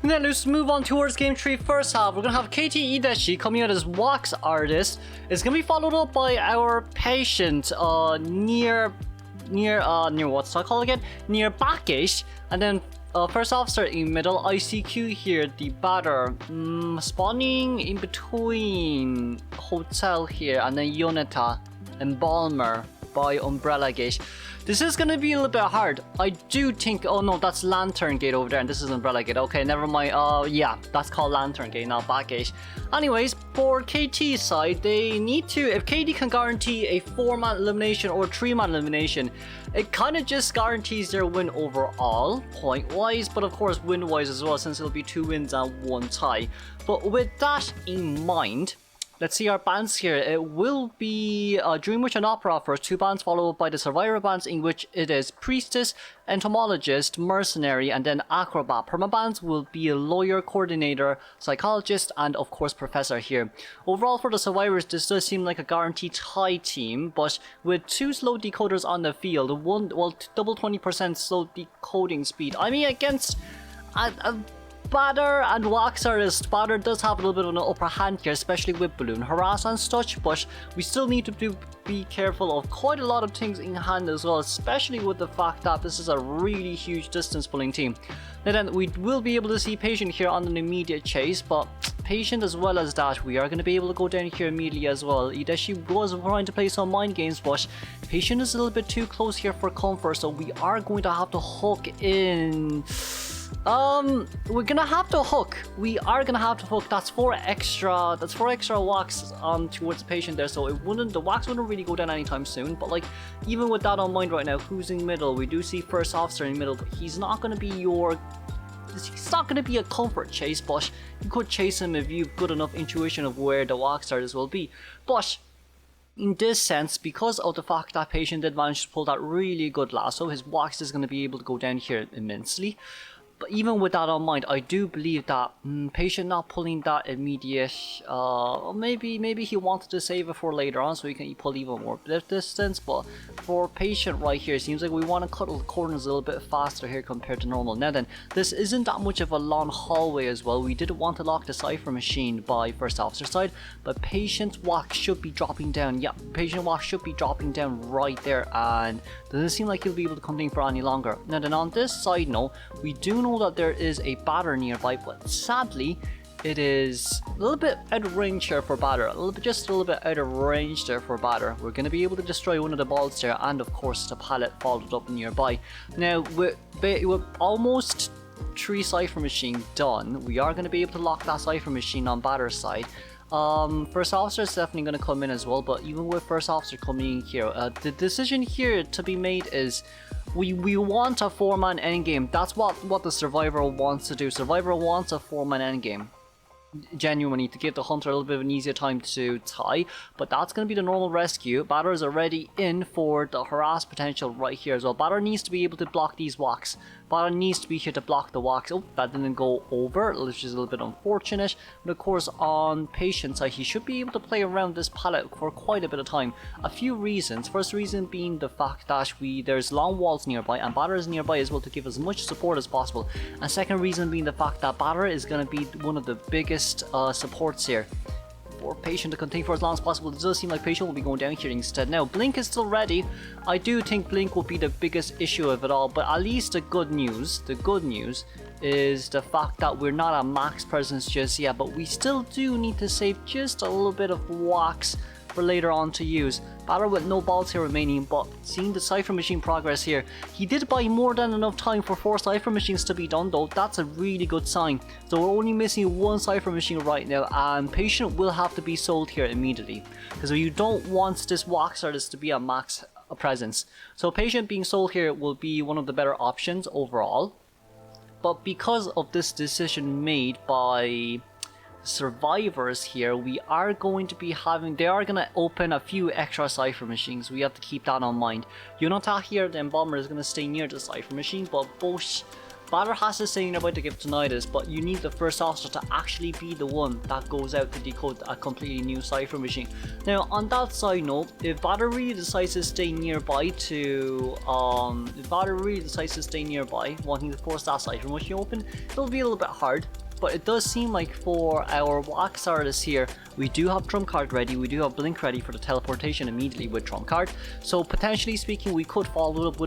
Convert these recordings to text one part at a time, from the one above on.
And then let's move on towards game 3 first half. We're gonna have KT Ideshi coming out as wax artist. It's gonna be followed up by our patient near what's that called again? Near backish, and then first officer in middle, ICQ here, the batter, spawning in between hotel here, and then Yoneta and Balmer by Umbrella Gate. This is gonna be a little bit hard. I do think, oh no, that's Lantern Gate over there, and this is Umbrella Gate. Okay, never mind. Yeah, that's called Lantern Gate, not Back Gate. Anyways, for KT's side, they need to, if KT can guarantee a 4-man elimination or 3-man elimination, it kind of just guarantees their win overall, point-wise, but of course win-wise as well, since it'll be 2 wins and 1 tie. But with that in mind, let's see our bands here. It will be Dream Witch and Opera first, 2 bands followed by the Survivor bands, in which it is Priestess, Entomologist, Mercenary, and then Acrobat. Permabands will be a Lawyer, Coordinator, Psychologist, and of course Professor here. Overall for the Survivors, this does seem like a guaranteed tie team, but with 2 slow decoders on the field, double 20% slow decoding speed. I mean, against a Batter and Wax Artist, Batter does have a little bit of an upper hand here, especially with Balloon Harass and such, but we still need to be careful of quite a lot of things in hand as well, especially with the fact that this is a really huge distance pulling team. And then we will be able to see Patient here on an immediate chase, but Patient as well as that, we are going to be able to go down here immediately as well. Ideshi was trying to play some mind games, but Patient is a little bit too close here for comfort, so we are going to have to hook in. We're gonna have to hook. We are gonna have to hook. That's 4 extra wax towards the Patient there, so the wax wouldn't really go down anytime soon. But like, even with that on mind right now, who's in middle? We do see first officer in middle, but he's not gonna be a comfort chase, but you could chase him if you've good enough intuition of where the wax artist will be. But in this sense, because of the fact that Patient did manage to pull that really good lasso, his wax is going to be able to go down here immensely. But even with that on mind, I do believe that Patient not pulling that immediate, maybe he wanted to save it for later on so he can pull even more distance. But for Patient right here, it seems like we want to cut the corners a little bit faster here compared to normal. Now then, this isn't that much of a long hallway as well. We didn't want to lock the Cypher Machine by first officer side, but Patient's wax should be dropping down. Yeah, Patient wax should be dropping down right there, and doesn't seem like he'll be able to continue for any longer. Now then, on this side note, we do know that there is a Batter nearby, but sadly it is a little bit out of range here for Batter, just a little bit out of range there for Batter. We're going to be able to destroy one of the balls there, and of course the pallet followed up nearby. Now with almost 3 Cypher Machine done, we are going to be able to lock that Cypher Machine on Batter's side. First officer is definitely going to come in as well, but even with first officer coming in here, the decision here to be made is we want a 4-man endgame. That's what the Survivor wants to do. Survivor wants a 4-man endgame, genuinely, to give the Hunter a little bit of an easier time to tie, but that's going to be the normal rescue. Batter is already in for the harass potential right here as well. Batter needs to be able to block these walks. Batter needs to be here to block the walks. Oh, that didn't go over, which is a little bit unfortunate. But of course, on Patient's side, he should be able to play around this pallet for quite a bit of time. A few reasons. First reason being the fact that there's long walls nearby, and Batter is nearby as well to give as much support as possible. And second reason being the fact that Batter is going to be one of the biggest supports here for Patient to continue for as long as possible. It does seem like Patient will be going down here instead. Now Blink is still ready. I do think Blink will be the biggest issue of it all, but at least the good news is the fact that we're not a max presence just yet, but we still do need to save just a little bit of wax for later on to use. Batter with no balls here remaining, but seeing the Cypher Machine progress here, he did buy more than enough time for 4 Cypher Machines to be done though. That's a really good sign. So we're only missing 1 Cypher Machine right now, and Patient will have to be sold here immediately, because you don't want this wax artist to be a max presence. So Patient being sold here will be one of the better options overall. But because of this decision made by Survivors here, we are going to be they are going to open a few extra Cypher Machines. We have to keep that on mind. Yonata here, the Embalmer, is going to stay near the Cypher Machine, but both Batter has to stay nearby to give Tourneys, but you need the first officer to actually be the one that goes out to decode a completely new cipher machine. Now, on that side note, if Batter really decides to stay nearby wanting to force that cipher machine open, it'll be a little bit hard. But it does seem like for our wax artist here, we do have trump card ready, we do have blink ready for the teleportation immediately with trump card. So potentially speaking, we could follow it up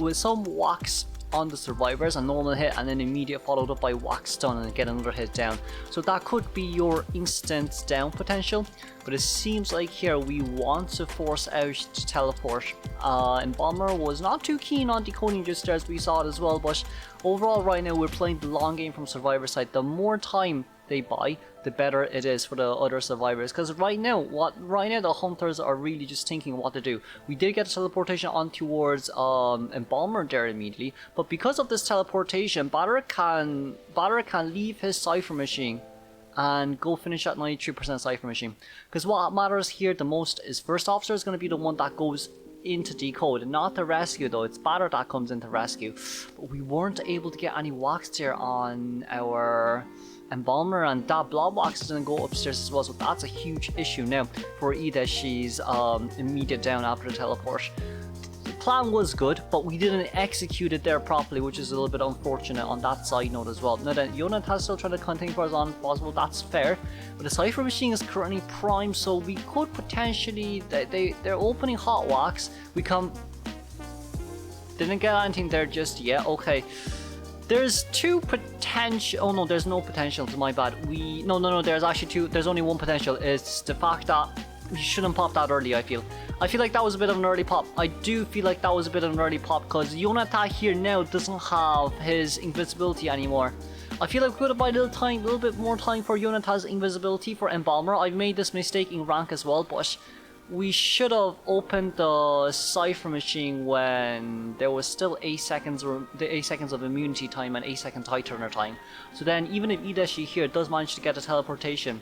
with some wax on the survivors, a normal hit, and then immediate followed up by wax stun and get another hit down. So that could be your instant down potential, but it seems like here we want to force out to teleport. Embalmer was not too keen on decoding just as we saw it as well, but overall right now we're playing the long game from survivor side. The more time they buy, the better it is for the other survivors, because right now the hunters are really just thinking what to do. We did get a teleportation on towards Embalmer there immediately, but because of this teleportation, Batter can leave his cipher machine and go finish at 93% cipher machine, because what matters here the most is first officer is going to be the one that goes into decode, not the rescue though. It's Batter that comes into rescue. But we weren't able to get any wax there on our Embalmer, and that blob wax is going to go upstairs as well, so that's a huge issue now for Ida. She's immediate down after the teleport. The plan was good, but we didn't execute it there properly, which is a little bit unfortunate on that side note as well. Now then, Jonathan's still trying to contain for as long as possible, that's fair, but the cipher machine is currently primed, so we could potentially, they're opening hot wax, didn't get anything there just yet. Okay, there's two potential. Oh no, there's no potential. My bad. No. There's actually two. There's only one potential. It's the fact that we shouldn't pop that early. I feel like that was a bit of an early pop. I do feel like that was a bit of an early pop because Jonathan here now doesn't have his invisibility anymore. I feel like we could have bought a little bit more time for Jonathan's invisibility for Embalmer. I've made this mistake in rank as well, but we should have opened the cipher machine when there was still 8 seconds, or the 8 seconds of immunity time and 8 second high turner time. So then even if Idashi here does manage to get a teleportation,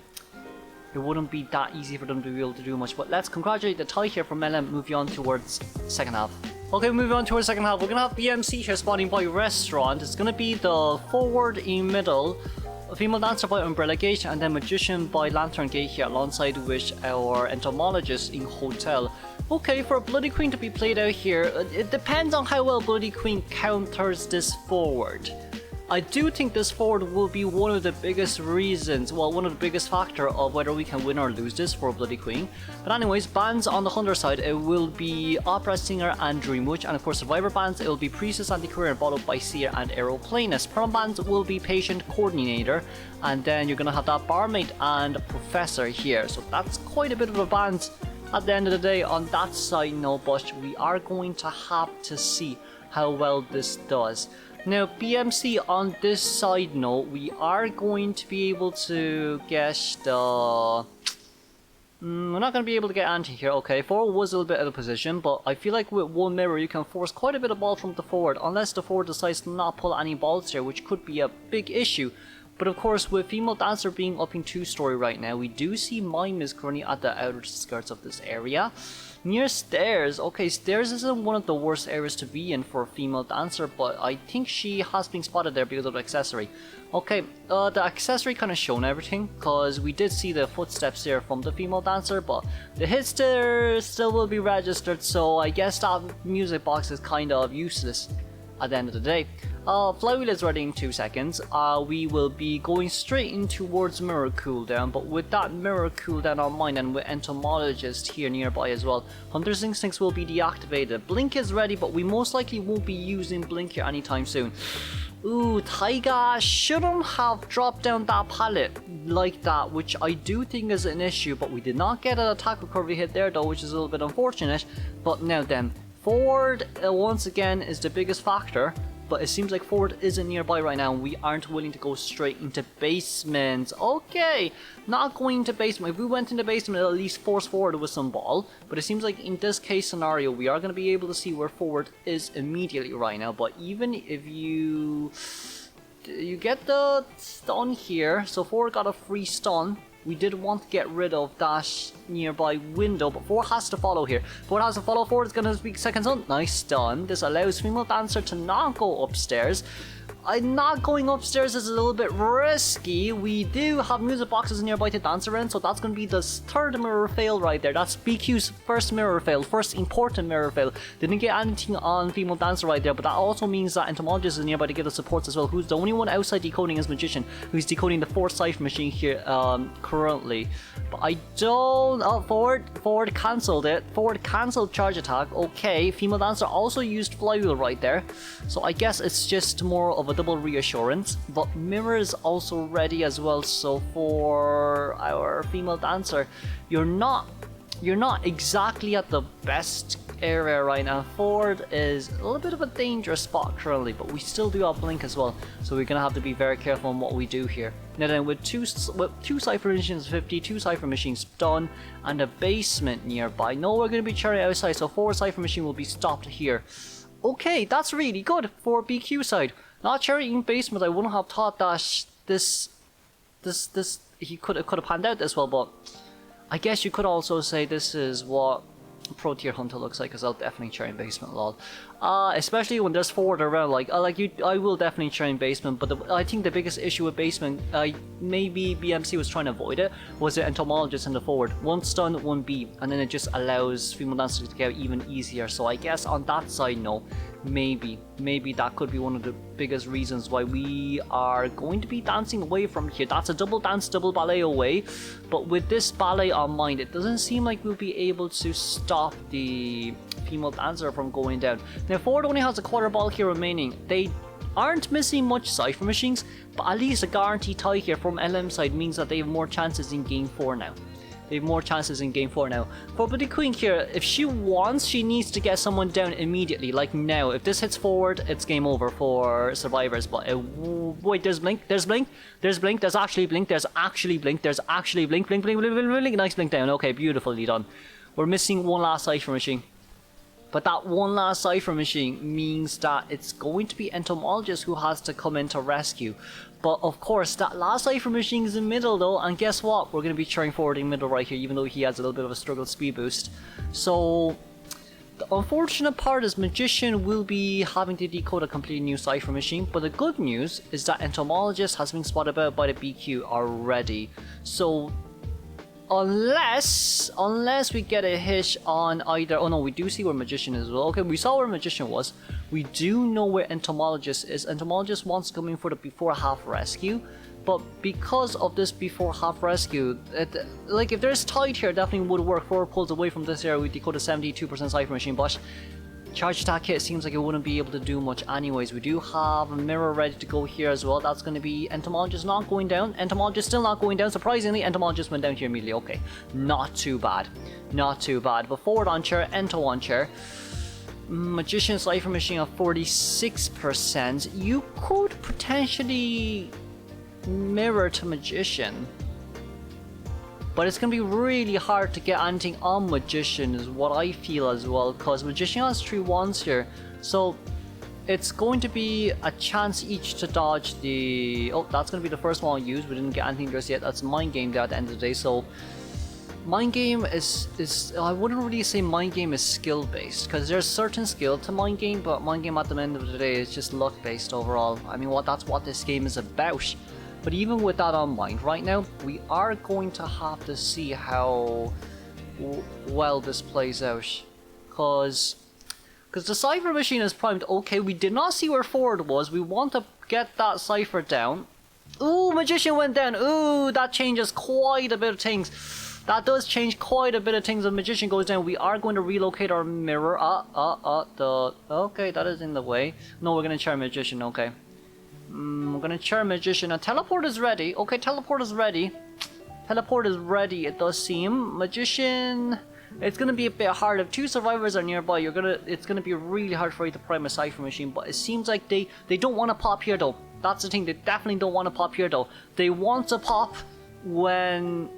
it wouldn't be that easy for them to be able to do much. But let's congratulate the tie here from LM, moving on towards second half. Okay, moving on towards second half, we're gonna have BMC here spawning by restaurant. It's gonna be the forward in middle, a female dancer by Umbrella Gate, and then Magician by Lantern Gate here alongside with our entomologist in Hotel. Okay, for a Bloody Queen to be played out here, it depends on how well Bloody Queen counters this forward. I do think this forward will be one of the biggest reasons, well, one of the biggest factor of whether we can win or lose this for Bloody Queen. But anyways, bands on the Hunter side, it will be Opera Singer and Dream Witch, and of course Survivor bands, it will be Priestess, Antiquarian, followed by Seer and Aeroplanist. Perma bands will be Patient, Coordinator, and then you're gonna have that Barmaid and Professor here. So that's quite a bit of a band at the end of the day on that side, no, but we are going to have to see how well this does. Now, BMC on this side note, we are going to be able to get the... we're not going to be able to get anti here. Okay, forward was a little bit out of position, but I feel like with one mirror you can force quite a bit of ball from the forward, unless the forward decides to not pull any balls here, which could be a big issue. But of course, with Female Dancer being up in 2-story right now, we do see Mime is currently at the outer skirts of this area. Near stairs, okay, stairs isn't one of the worst areas to be in for a female dancer, but I think she has been spotted there because of the accessory. Okay, the accessory kind of shown everything, because we did see the footsteps there from the female dancer, but the hits there still will be registered, so I guess that music box is kind of useless at the end of the day. Flywheel is ready in 2 seconds. We will be going straight in towards mirror cooldown, but with that mirror cooldown on mine and with entomologist here nearby as well, Hunter's Instincts will be deactivated. Blink is ready, but we most likely won't be using Blink here anytime soon. Ooh, Taiga shouldn't have dropped down that pallet like that, which I do think is an issue, but we did not get an attack recovery hit there though, which is a little bit unfortunate. But now then, forward once again is the biggest factor, but it seems like forward isn't nearby right now and we aren't willing to go straight into basement. Okay, not going into basement. If we went into basement, it'll at least force forward with some ball, but it seems like in this case scenario we are going to be able to see where forward is immediately right now. But even if you get the stun here, so forward got a free stun. We did want to get rid of that nearby window, but forward has to follow here. Forward has to follow, forward is going to speak second stun. Nice stun. This allows female dancer to not go upstairs. I'm not going upstairs is a little bit risky. We do have music boxes nearby to dance around, so that's going to be the third mirror fail right there. That's BQ's first mirror fail, first important mirror fail. Didn't get anything on female dancer right there, but that also means that entomologist is nearby to give the supports as well. Who's the only one outside decoding is magician, who's decoding the fourth cipher machine here currently. But I don't. Oh, forward cancelled it. Forward cancelled charge attack. Okay, female dancer also used flywheel right there, so I guess it's just more of a double reassurance. But mirror is also ready as well, so for our female dancer, you're not exactly at the best area right now. Forward is a little bit of a dangerous spot currently, but we still do have blink as well, so we're gonna have to be very careful on what we do here. Now then, with two cipher machines 50, 2 cipher machines done, and a basement nearby. No, we're gonna be cherry outside, so forward cipher machine will be stopped here. Okay, that's really good for BQ side. Not cherry in basement. I wouldn't have thought that this he could have panned out this well, but I guess you could also say this is what Pro Tier Hunter looks like, because I'll definitely cherry in basement, lol. Especially when there's forward around, I will definitely cherry in basement, but I think the biggest issue with basement, maybe BMC was trying to avoid it, was the entomologist in the forward. One stun, one beat, and then it just allows female dancers to get out even easier. So I guess on that side, no. Maybe that could be one of the biggest reasons why we are going to be dancing away from here. That's a double dance, double ballet away, but with this ballet on mind, it doesn't seem like we'll be able to stop the female dancer from going down. Now forward only has a quarter ball here remaining. They aren't missing much cipher machines, but at least a guaranteed tie here from LM side means that they have more chances in game 4 now. They have more chances in game 4 now. For Buddy Queen here, if she wants, she needs to get someone down immediately, like now. If this hits forward, it's game over for survivors. But wait, there's blink, there's blink, there's blink, there's actually blink, there's actually blink, there's actually blink, blink, blink, blink, blink, blink, blink. Nice blink down. Okay, beautifully done. We're missing one last cipher machine. But that one last cipher machine means that it's going to be entomologist who has to come in to rescue. But of course, that last cipher machine is in middle though, and guess what? We're going to be cheering forward in middle right here, even though he has a little bit of a struggle speed boost. So the unfortunate part is magician will be having to decode a completely new cipher machine. But the good news is that entomologist has been spotted out by the BQ already. So unless we get a hit on either, oh no, we do see where magician is as well. Okay, we saw where magician was. We do know where entomologist is. Entomologist wants to come in for the before half rescue, but because of this before half rescue, like if there's tied here, definitely would work. Forward pulls away from this area, we decode a 72% cipher machine, but charge attack hit seems like it wouldn't be able to do much anyways. We do have a mirror ready to go here as well. That's going to be entomologist not going down. Entomologist still not going down. Surprisingly, entomologist went down here immediately. Okay, not too bad. Not too bad. But forward on chair, ento on chair. Magician cipher machine of 46%. You could potentially mirror to magician, but it's going to be really hard to get anything on magician is what I feel as well, because magician has 3 wands here, so it's going to be a chance each to dodge the, oh, that's going to be the first one I'll use. We didn't get anything just yet. That's mind game there at the end of the day. So mind game is I wouldn't really say mind game is skill based, because there's certain skill to mind game, but mind game at the end of the day is just luck based overall. I mean, that's what this game is about. But even with that on mind, right now, we are going to have to see how well this plays out. Because the cipher machine is primed. Okay, we did not see where forward was. We want to get that cipher down. Ooh, magician went down. Ooh, that changes quite a bit of things. That does change quite a bit of things. When magician goes down, we are going to relocate our mirror. Okay, that is in the way. No, we're going to try magician, okay. We're gonna charm magician. Now teleport is ready. Okay, teleport is ready. Teleport is ready, it does seem. Magician, it's gonna be a bit hard. If 2 survivors are nearby, it's gonna be really hard for you to prime a cipher machine. But it seems like they don't want to pop here though. That's the thing. They definitely don't want to pop here though. They want to pop when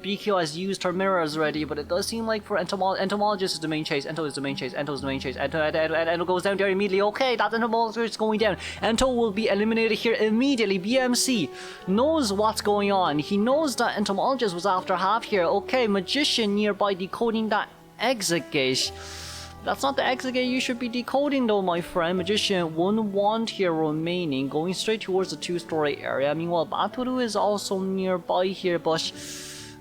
BQ has used her mirrors already, but it does seem like for entomologist is the main chase. Ento is the main chase. Ento is the main chase. Ento goes down there immediately. Okay, that entomologist is going down. Ento will be eliminated here immediately. BMC knows what's going on. He knows that entomologist was after half here. Okay, magician nearby decoding that exit gate. That's not the exit gate you should be decoding though, my friend. Magician, 1 wand here remaining, going straight towards the 2-story area. Meanwhile, Batoru is also nearby here, but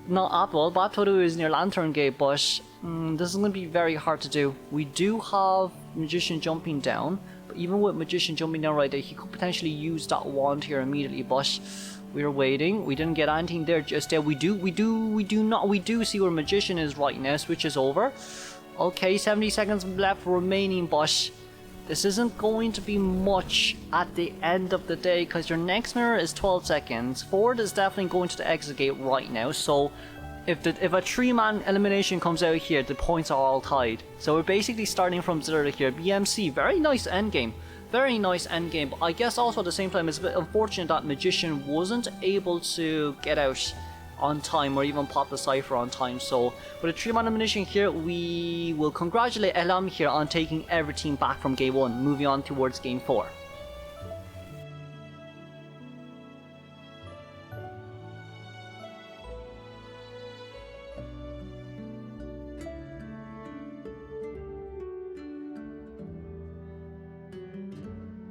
not Apple. Batoru is near Lantern Gate, but this is going to be very hard to do. We do have Magician jumping down, but even with Magician jumping down right there, he could potentially use that wand here immediately, but we're waiting. We didn't get anything there just yet. We do see where Magician is right now. Switch is over. Okay, 70 seconds left remaining, but this isn't going to be much at the end of the day because your next mirror is 12 seconds. Ford is definitely going to the exit gate right now, so if a 3-man elimination comes out here, the points are all tied. So we're basically starting from 0 here. BMC, very nice endgame. Very nice endgame, but I guess also at the same time it's a bit unfortunate that Magician wasn't able to get out on time or even pop the cipher on time. So with a 3-man elimination here, we will congratulate LM here on taking everything back from game 1, moving on towards game 4.